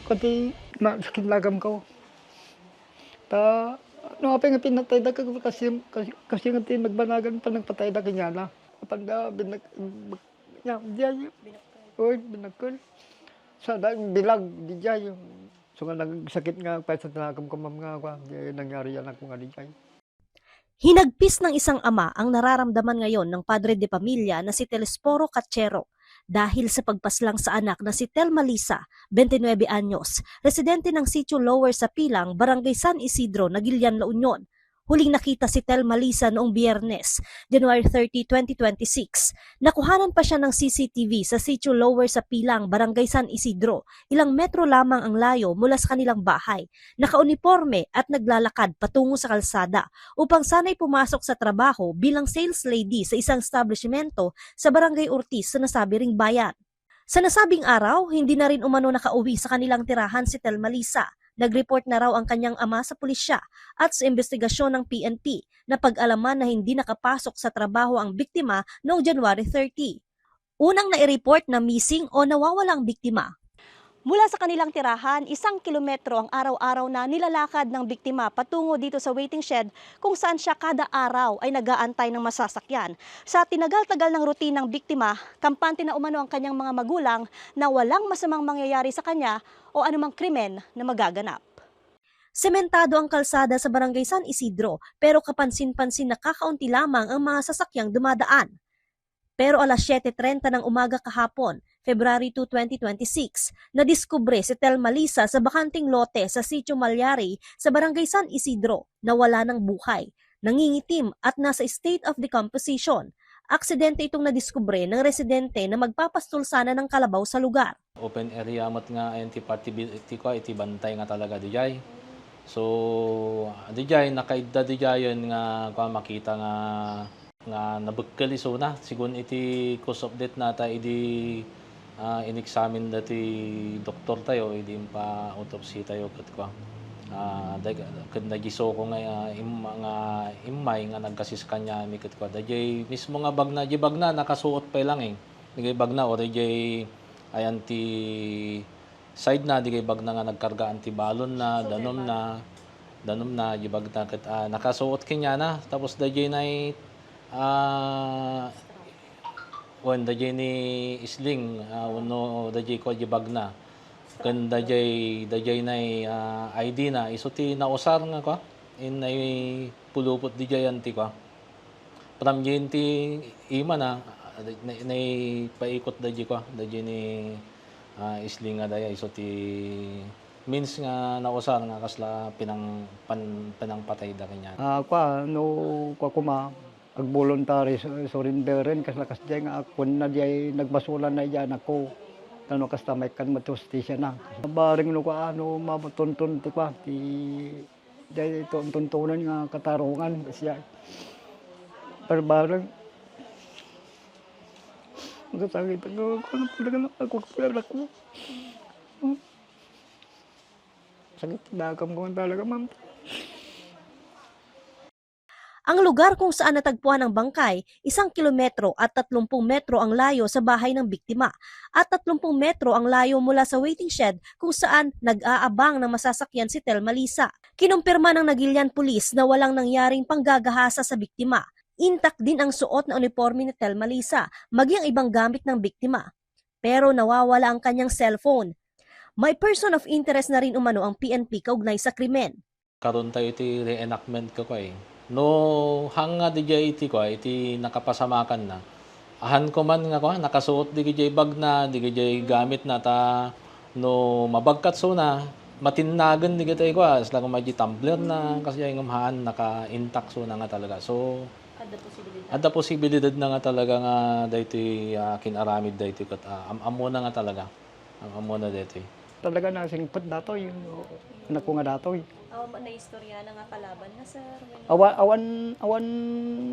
Kasi sakit lagam ko. Ta no apay nga pinatay da kasi nga nagbanagan pa nagpatay da kanyana. Pagda ya diya oy binakol. Sa bilag di diya yung so nga nagsakit nga pa sa lagam ko mam nga nangyari yan ako nga di diya. Hinagpis ng isang ama ang nararamdaman ngayon ng padre de pamilya na si Telesforo Cachero dahil sa pagpaslang sa anak na si Telma Lisa, 29 anyos, residente ng Sitio Lower sa Pilang, Barangay San Isidro, Naguilian, La Union. Huling nakita si Telma Lisa noong Biyernes, January 30, 2026. Nakuhanan pa siya ng CCTV sa Sitio Lower sa Pilang, Barangay San Isidro. Ilang metro lamang ang layo mula sa kanilang bahay. Nakauniforme at naglalakad patungo sa kalsada upang sana'y pumasok sa trabaho bilang sales lady sa isang establishmento sa Barangay Ortiz sa nasabi ring bayan. Sa nasabing araw, hindi na rin umano nakauwi sa kanilang tirahan si Telma Lisa. Nag-report na raw ang kanyang ama sa pulisya at sa investigasyon ng PNP na pag-alaman na hindi nakapasok sa trabaho ang biktima noong January 30. Unang nai-report na missing o nawawala ang biktima. Mula sa kanilang tirahan, 1 kilometro ang araw-araw na nilalakad ng biktima patungo dito sa waiting shed kung saan siya kada araw ay nag-aantay ng masasakyan. Sa tinagal-tagal ng routine ng biktima, kampante na umano ang kanyang mga magulang na walang masamang mangyayari sa kanya o anumang krimen na magaganap. Sementado ang kalsada sa Barangay San Isidro pero kapansin-pansin na kakaunti lamang ang mga sasakyang dumadaan. Pero alas 7:30 ng umaga kahapon, February 2, 2026, nadiskubre si Telma Lisa sa bakanting lote sa Sitio Malyari sa Barangay San Isidro na wala ng buhay, nangingitim at nasa state of decomposition. Aksidente itong nadiskubre ng residente na magpapastol sana ng kalabaw sa lugar. Open area mat nga iti party ko iti bantay nga talaga dijay. So dijay nakaidda dijay nga makita nga nabagkali so na sigun iti cause of death nata idi in-examine dati doktor tayo idi pa autopsy tayo ket ko ket nagiso ko nga imay nga nagkasis kanya mi ket ko dajay mismo nga bagna nakasuot pa lang digay bagna or dajay ayan ti side na digay bagna nga nagkarga anti balon na danom na di bagna ket nakasuot kanya na tapos dajay na when dajay ni isling no dajay ko bagna ken dajay na ID na isuti na usar nga ko in ay pulupot dijay anti ko from ti ima na paikot dajay ko dajay ni isling nga daya isuti means nga nausar nga kasla pinangpatay da kanya Kuma ag voluntary surrenderin kas lakas diay nga akon na diay nagbasulan na diyan ako tano kasta may kan matustisya na baring no matunton ti kwa ti diay tuntunan nga katarungan siya per bareng sakit ako sakit dagam ko talaga ma'am. Ang lugar kung saan natagpuan ang bangkay, 1 kilometro at 30 metro ang layo sa bahay ng biktima at 30 metro ang layo mula sa waiting shed kung saan nag-aabang ng masasakyan si Telma Lisa. Kinumpirma ng Naguilian Police na walang nangyaring panggagahasa sa biktima. Intact din ang suot na uniforme ni Telma Lisa, maging ibang gamit ng biktima. Pero nawawala ang kanyang cellphone. May person of interest na rin umano ang PNP kaugnay sa krimen. Karon tayo iti reenactment ko no hanga dijay iti ko iti nakapasamakan na ahan ko man nga ko nakasuot dijay bag na dijay gamit na ta no mabagkat so na matinnagan dijay ko sila ko maji tumbler na kasi yung umahan naka-intact so na nga talaga so ada posibilidad na nga talaga nga daytoy kinaramid daytoy ket amo na nga talaga amo na daytoy Talaga na singpot dato yung anak ko nga dato. Na istorya na nga kalaban na sir. Awan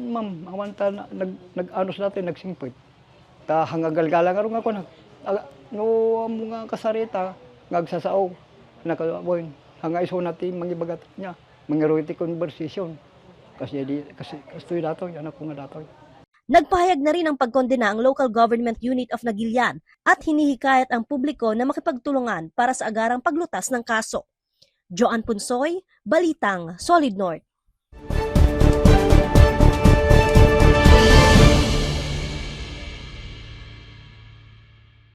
ma'am, awan ta nag-anos natin nagsingpot. Ta hangagalgala nga ron ako no mga kasarita ngagsasao nakaboy hanga iso natin mangibagat niya mangiroiti conversation kasi kastoy dato anak ko nga dato. Nagpahayag na rin ang pagkondena ang Local Government Unit of Nagilian at hinihikayat ang publiko na makipagtulungan para sa agarang paglutas ng kaso. Joan Punsoy, Balitang Solid North.